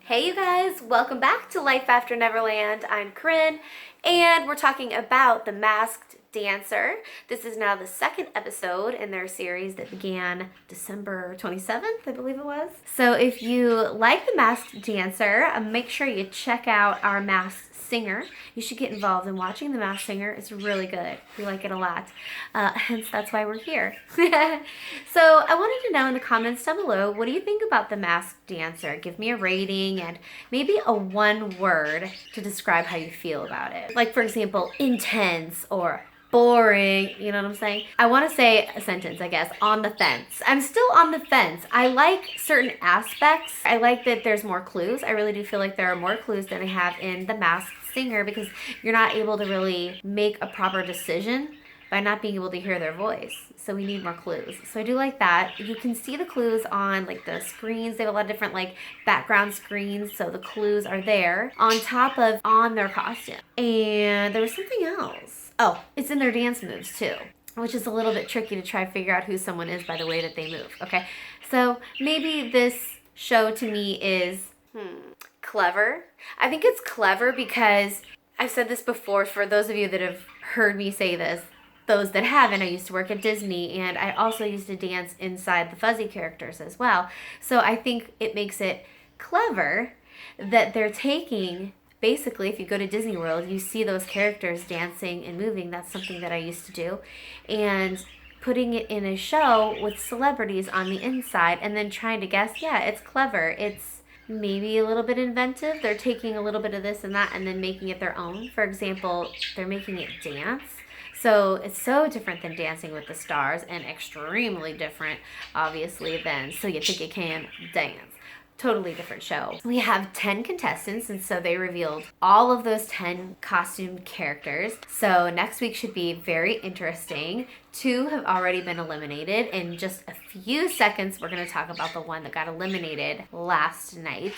Hey you guys, welcome back to Life After Neverland. I'm Karin, and we're talking about The Masked Dancer. This is now the second episode in their series that began December 27th, I believe it was. So if you like The Masked Dancer, make sure you check out our Masked Singer. You should get involved in watching The Masked Singer. It's really good. We like it a lot. Hence, that's why we're here. So I wanted to know in the comments down below, what do you think about The Masked Dancer? Give me a rating and maybe a one word to describe how you feel about it. Like, for example, intense or boring, you know what I'm saying? I want to say a sentence, I guess, on the fence. I'm still on the fence. I like certain aspects. I like that there's more clues. I really do feel like there are more clues than I have in The Masked Singer because you're not able to really make a proper decision by not being able to hear their voice. So we need more clues. So I do like that. You can see the clues on like the screens. They have a lot of different like background screens. So the clues are there on top of on their costume. And there was something else. Oh, it's in their dance moves too, which is a little bit tricky to try to figure out who someone is by the way that they move. Okay. So maybe this show to me is clever. I think it's clever because I've said this before for those of you that have heard me say this. Those that haven't, I used to work at Disney and I also used to dance inside the Fuzzy characters as well. So I think it makes it clever that they're taking, basically, if you go to Disney World, you see those characters dancing and moving. That's something that I used to do. And putting it in a show with celebrities on the inside and then trying to guess, yeah, it's clever. It's maybe a little bit inventive. They're taking a little bit of this and that and then making it their own. For example, they're making it dance. So it's so different than Dancing with the Stars and extremely different, obviously, than So You Think You Can Dance. Totally different show. We have 10 contestants, and so they revealed all of those 10 costumed characters. So next week should be very interesting. 2 have already been eliminated. In just a few seconds, we're going to talk about the one that got eliminated last night.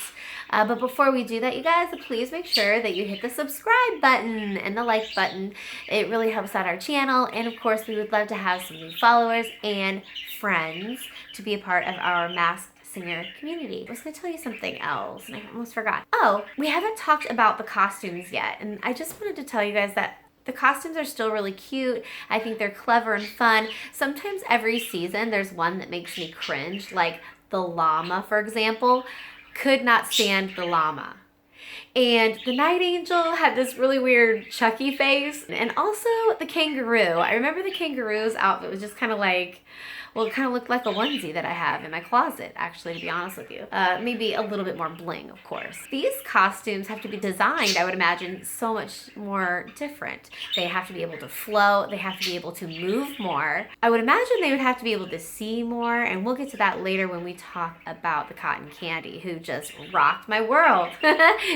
But before we do that, you guys, please make sure that you hit the subscribe button and the like button. It really helps out our channel. And of course, we would love to have some new followers and friends to be a part of our Masked Singer community. I was going to tell you something else and I almost forgot. Oh, we haven't talked about the costumes yet. And I just wanted to tell you guys that the costumes are still really cute. I think they're clever and fun. Sometimes every season there's one that makes me cringe, like the llama, for example. Could not stand the llama. And the Night Angel had this really weird Chucky face. And also the kangaroo. I remember the kangaroo's outfit was just kind of like, well, it kind of looked like a onesie that I have in my closet, actually, to be honest with you. Maybe a little bit more bling, of course. These costumes have to be designed, I would imagine, so much more different. They have to be able to float. They have to be able to move more. I would imagine they would have to be able to see more, and we'll get to that later when we talk about the cotton candy, who just rocked my world.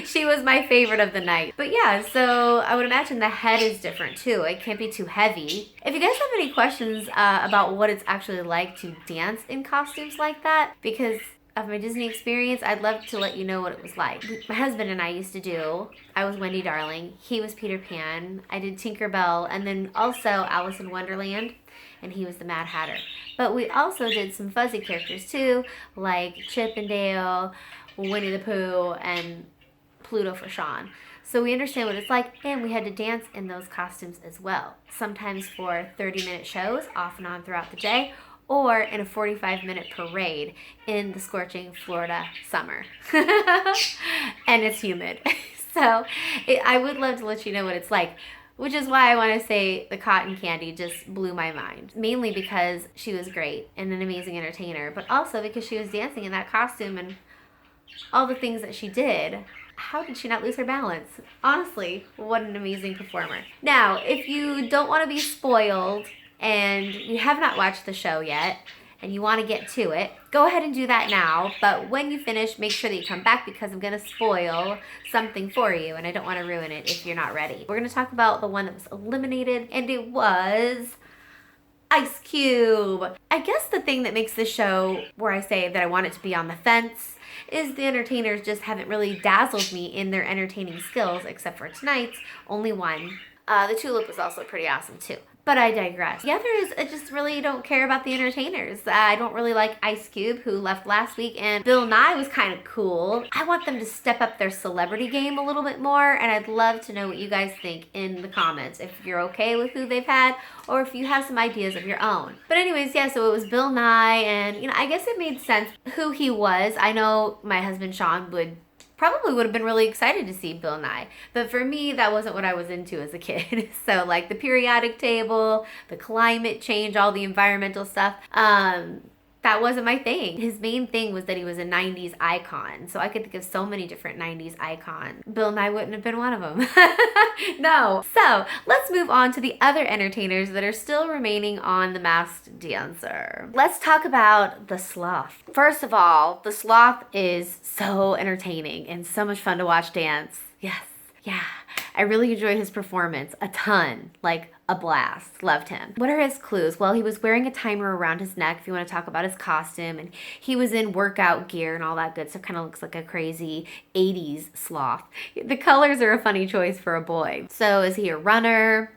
She was my favorite of the night. But yeah, so I would imagine the head is different, too. It can't be too heavy. If you guys have any questions about what it's actually like to dance in costumes like that, because of my Disney experience, I'd love to let you know what it was like. My husband and I used to do, I was Wendy Darling, he was Peter Pan, I did Tinkerbell, and then also Alice in Wonderland, and he was the Mad Hatter. But we also did some fuzzy characters too, like Chip and Dale, Winnie the Pooh, and Pluto for Sean. So we understand what it's like, and we had to dance in those costumes as well. Sometimes for 30-minute shows, off and on throughout the day, or in a 45-minute parade in the scorching Florida summer. And it's humid. So I would love to let you know what it's like, which is why I want to say the cotton candy just blew my mind. Mainly because she was great and an amazing entertainer, but also because she was dancing in that costume and all the things that she did. How did she not lose her balance? Honestly, what an amazing performer. Now, if you don't want to be spoiled and you have not watched the show yet and you want to get to it, go ahead and do that now. But when you finish, make sure that you come back because I'm going to spoil something for you and I don't want to ruin it if you're not ready. We're going to talk about the one that was eliminated, and it was Ice Cube. I guess the thing that makes this show where I say that I want it to be on the fence is the entertainers just haven't really dazzled me in their entertaining skills, except for tonight's only one. The tulip was also pretty awesome too. But I digress. The others, I just really don't care about the entertainers. I don't really like Ice Cube, who left last week, and Bill Nye was kind of cool. I want them to step up their celebrity game a little bit more, and I'd love to know what you guys think in the comments. If you're okay with who they've had, or if you have some ideas of your own. But anyways, yeah, so it was Bill Nye, and I guess it made sense who he was. I know my husband Sean probably would have been really excited to see Bill Nye. But for me, that wasn't what I was into as a kid. So like the periodic table, the climate change, all the environmental stuff, that wasn't my thing. His main thing was that he was a 90s icon. So I could think of so many different 90s icons. Bill Nye wouldn't have been one of them. No. So let's move on to the other entertainers that are still remaining on The Masked Dancer. Let's talk about the Sloth. First of all, the Sloth is so entertaining and so much fun to watch dance. Yes. Yeah. I really enjoyed his performance a ton. Like a blast. Loved him. What are his clues? Well, he was wearing a timer around his neck if you want to talk about his costume, and he was in workout gear and all that good stuff. Kind of looks like a crazy 80s sloth. The colors are a funny choice for a boy. So is he a runner?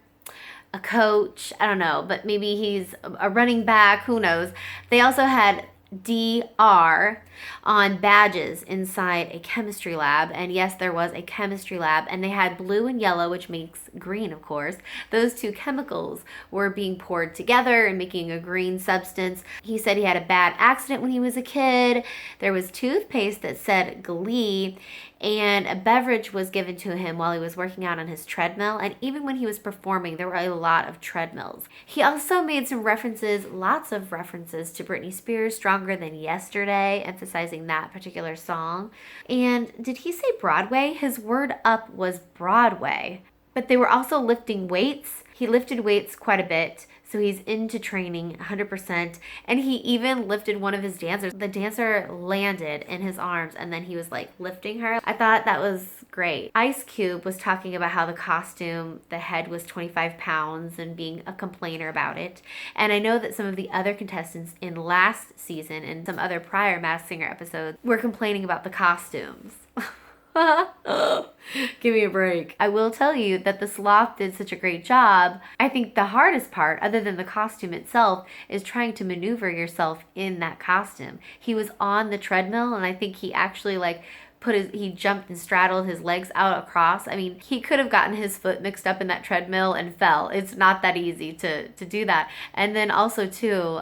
A coach? I don't know, but maybe he's a running back. Who knows? They also had DR on badges inside a chemistry lab, and yes, there was a chemistry lab, and they had blue and yellow, which makes green, of course. Those two chemicals were being poured together and making a green substance. He said he had a bad accident when he was a kid. There was toothpaste that said Glee, and a beverage was given to him while he was working out on his treadmill, and even when he was performing, there were a lot of treadmills. He also made some references, lots of references to Britney Spears' Stronger Than Yesterday, emphasizing that particular song. And did he say Broadway? His word up was Broadway. But they were also lifting weights. He lifted weights quite a bit. So he's into training 100%. And he even lifted one of his dancers. The dancer landed in his arms and then he was like lifting her. I thought that was great. Ice Cube was talking about how the costume, the head was 25 pounds and being a complainer about it. And I know that some of the other contestants in last season and some other prior Masked Singer episodes were complaining about the costumes. Give me a break. I will tell you that the Sloth did such a great job. I think the hardest part, other than the costume itself, is trying to maneuver yourself in that costume. He was on the treadmill, and I think he actually he jumped and straddled his legs out across. I mean, he could have gotten his foot mixed up in that treadmill and fell. It's not that easy to do that. And then also too,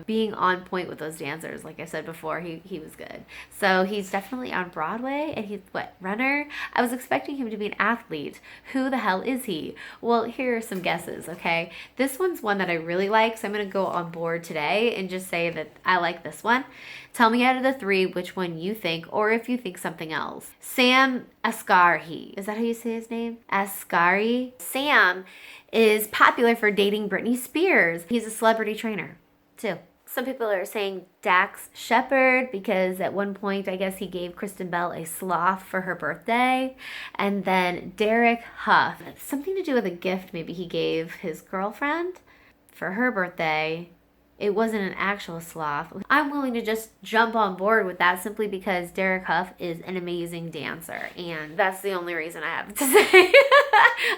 being on point with those dancers, like I said before, he was good. So he's definitely on Broadway, and he's runner? I was expecting him to be an athlete. Who the hell is he? Well, here are some guesses, okay? This one's one that I really like, so I'm gonna go on board today and just say that I like this one. Tell me out of the three which one you think, or if you think something else. Sam Asghari. Is that how you say his name? Asghari. Sam is popular for dating Britney Spears. He's a celebrity trainer, too. Some people are saying Dax Shepard because at one point, I guess he gave Kristen Bell a sloth for her birthday. And then Derek Huff. Something to do with a gift maybe he gave his girlfriend for her birthday. It wasn't an actual sloth. I'm willing to just jump on board with that simply because Derek Huff is an amazing dancer. And that's the only reason I have to say.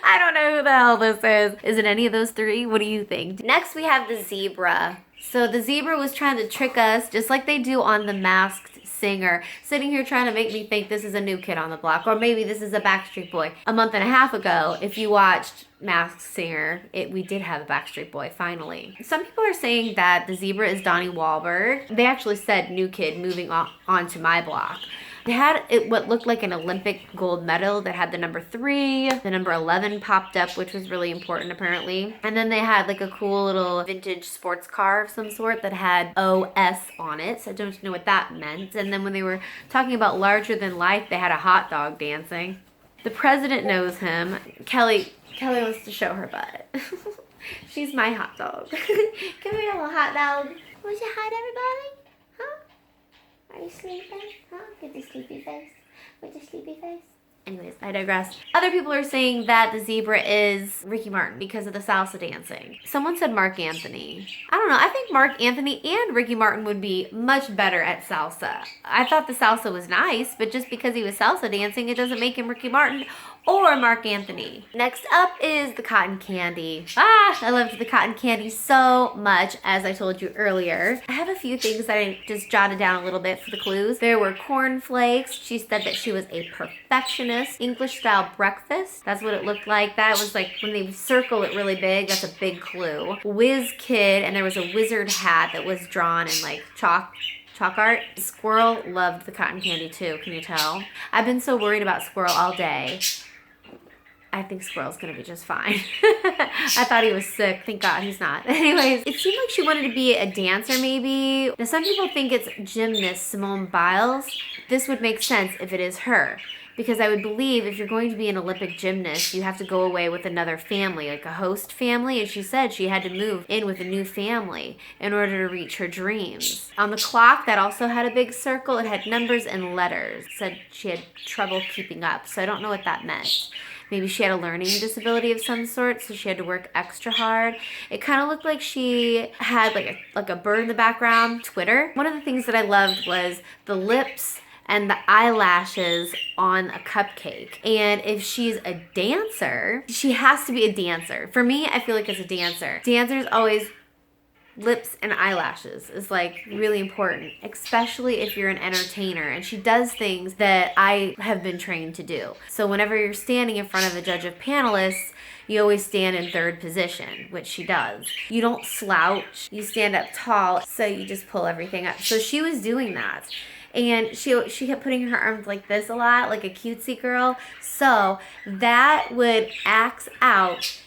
I don't know who the hell this is. Is it any of those three? What do you think? Next, we have the zebra. So the zebra was trying to trick us just like they do on The Masked Singer, sitting here trying to make me think this is a new kid on the block, or maybe this is a Backstreet Boy. A month and a half ago, if you watched Masked Singer, we did have a Backstreet Boy, finally. Some people are saying that the zebra is Donnie Wahlberg. They actually said new kid moving on to my block. They had what looked like an Olympic gold medal that had the number 3, the number 11 popped up, which was really important apparently. And then they had like a cool little vintage sports car of some sort that had OS on it. So I don't know what that meant. And then when they were talking about larger than life, they had a hot dog dancing. The president knows him. Kelly wants to show her butt. She's my hot dog. Come here, little hot dog. Want you hide everybody? Huh? Are you sleeping? Huh? Get the sleepy face. With the sleepy face. Anyways, I digress. Other people are saying that the zebra is Ricky Martin because of the salsa dancing. Someone said Mark Anthony. I don't know. I think Mark Anthony and Ricky Martin would be much better at salsa. I thought the salsa was nice, but just because he was salsa dancing, it doesn't make him Ricky Martin or Mark Anthony. Next up is the cotton candy. I loved the cotton candy so much, as I told you earlier. I have a few things that I just jotted down a little bit for the clues. There were cornflakes. She said that she was a perfectionist. English style breakfast. That's what it looked like. That was like when they circle it really big, that's a big clue. Whiz kid, and there was a wizard hat that was drawn in like chalk art. Squirrel loved the cotton candy too, can you tell? I've been so worried about Squirrel all day. I think Squirrel's gonna be just fine. I thought he was sick. Thank God he's not. Anyways, it seemed like she wanted to be a dancer maybe. Now some people think it's gymnast Simone Biles. This would make sense if it is her. Because I would believe if you're going to be an Olympic gymnast, you have to go away with another family, like a host family. And she said she had to move in with a new family in order to reach her dreams. On the clock, that also had a big circle. It had numbers and letters. It said she had trouble keeping up. So I don't know what that meant. Maybe she had a learning disability of some sort, so she had to work extra hard. It kind of looked like she had like a bird in the background. Twitter. One of the things that I loved was the lips and the eyelashes on a cupcake. And if she's a dancer, she has to be a dancer. For me, I feel like it's a dancer. Dancers always, lips and eyelashes is like really important, especially if you're an entertainer. And she does things that I have been trained to do. So whenever you're standing in front of a judge of panelists, you always stand in third position, which she does. You don't slouch, you stand up tall, so you just pull everything up. So she was doing that. And she kept putting her arms like this a lot, like a cutesy girl. So that would axe out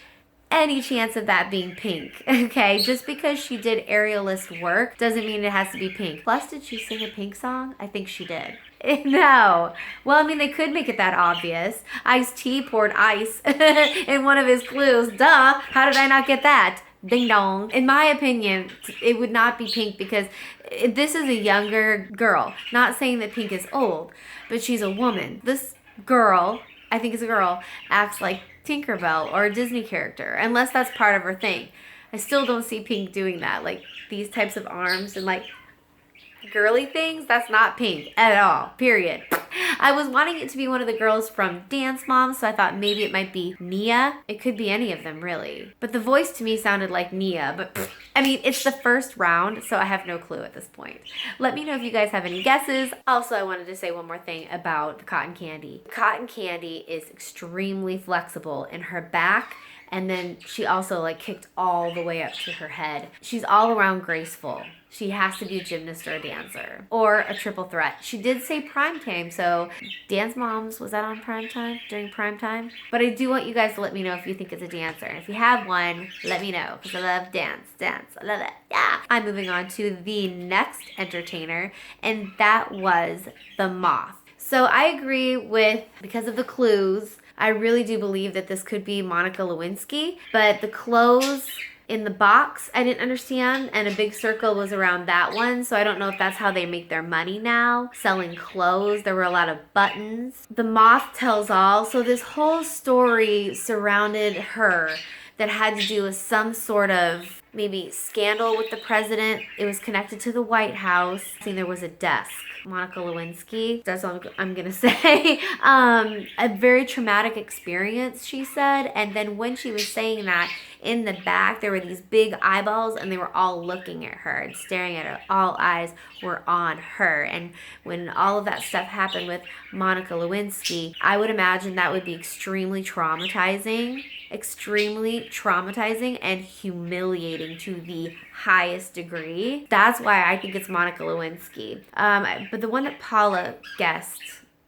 any chance of that being pink, okay? Just because she did aerialist work doesn't mean it has to be pink. Plus, did she sing a Pink song? I think she did. No. Well, I mean, they could make it that obvious. Ice-T poured ice in one of his clues. Duh. How did I not get that? Ding dong. In my opinion, it would not be pink because this is a younger girl. Not saying that Pink is old, but she's a woman. This girl, I think it's a girl, acts like Tinkerbell or a Disney character, unless that's part of her thing. I still don't see Pink doing that. Like these types of arms and like girly things, that's not Pink at all, period. I was wanting it to be one of the girls from Dance Moms, so I thought maybe it might be Nia. It could be any of them, really. But the voice to me sounded like Nia, but I mean, it's the first round, so I have no clue at this point. Let me know if you guys have any guesses. Also, I wanted to say one more thing about the cotton candy. Cotton candy is extremely flexible in her back, and then she also like kicked all the way up to her head. She's all around graceful. She has to be a gymnast or a dancer or a triple threat. She did say prime time, so Dance Moms, was that on prime time, during prime time? But I do want you guys to let me know if you think it's a dancer. And if you have one, let me know because I love dance. I love it. Yeah. I'm moving on to the next entertainer, and that was the Moth. So I agree with, because of the clues, I really do believe that this could be Monica Lewinsky, but the clothes in the box I didn't understand, and a big circle was around that one, so I don't know if that's how they make their money now, selling clothes. There were a lot of buttons. The Moth tells all, so this whole story surrounded her that had to do with some sort of maybe scandal with the president. It was connected to the White House. I think there was a desk. Monica Lewinsky, that's all I'm gonna say. A very traumatic experience, she said. And then when she was saying that, in the back there were these big eyeballs and they were all looking at her and staring at her. All eyes were on her. And when all of that stuff happened with Monica Lewinsky, I would imagine that would be extremely traumatizing and humiliating to the highest degree. That's why I think it's Monica Lewinsky. But the one that Paula guessed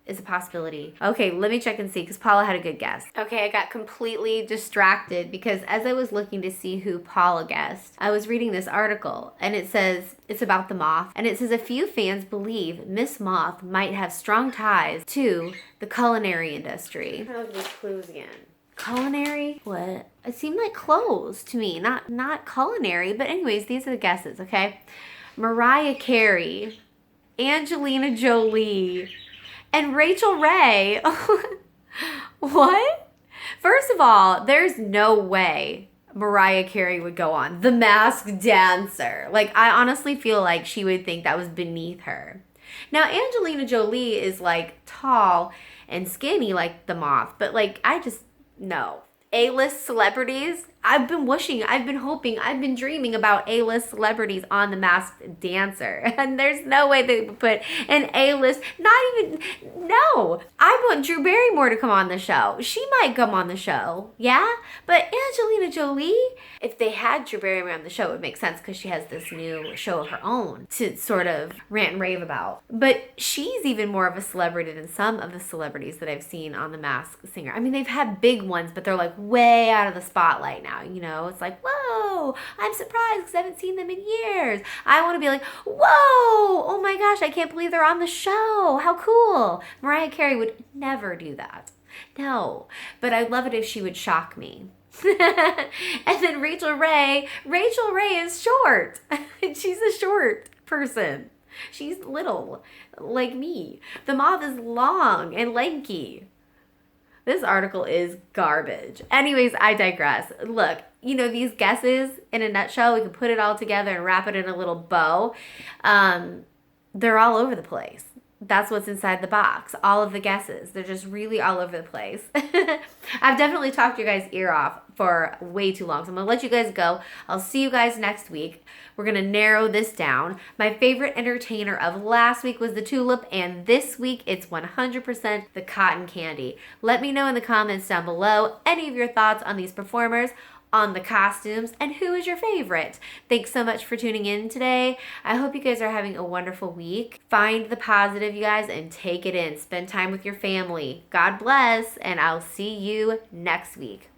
is a possibility. Okay, let me check and see, because Paula had a good guess. Okay, I got completely distracted because as I was looking to see who Paula guessed, I was reading this article and it says, it's about the Moth, and it says a few fans believe Miss Moth might have strong ties to the culinary industry. How those clues again? Culinary? What? It seemed like clothes to me, not culinary, but anyways, these are the guesses, okay? Mariah Carey, Angelina Jolie, and Rachel Ray. What? First of all, there's no way Mariah Carey would go on The Masked Dancer. Like, I honestly feel like she would think that was beneath her. Now, Angelina Jolie is like tall and skinny like the Moth, but like no. A-list celebrities, I've been hoping, I've been dreaming about A-list celebrities on The Masked Dancer. And there's no way they would put an A-list, no. I want Drew Barrymore to come on the show. She might come on the show, yeah? But Angelina Jolie, if they had Drew Barrymore on the show, it would make sense because she has this new show of her own to sort of rant and rave about. But she's even more of a celebrity than some of the celebrities that I've seen on The Masked Singer. I mean, they've had big ones, but they're like way out of the spotlight now, you know? It's like, whoa, I'm surprised because I haven't seen them in years. I want to be like, whoa, oh my gosh, I can't believe they're on the show. How cool. Mariah Carey would never do that. No, but I'd love it if she would shock me. And then Rachel Ray is short. She's a short person. She's little, like me. The Moth is long and lanky. This article is garbage. Anyways, I digress. Look, you know, these guesses in a nutshell, we can put it all together and wrap it in a little bow. They're all over the place. That's what's inside the box. All of the guesses. They're just really all over the place. I've definitely talked your guys' ear off for way too long. So I'm going to let you guys go. I'll see you guys next week. We're going to narrow this down. My favorite entertainer of last week was the Tulip, and this week it's 100% the Cotton Candy. Let me know in the comments down below any of your thoughts on these performers, on the costumes, and who is your favorite. Thanks so much for tuning in today. I hope you guys are having a wonderful week. Find the positive, you guys, and take it in. Spend time with your family. God bless, and I'll see you next week.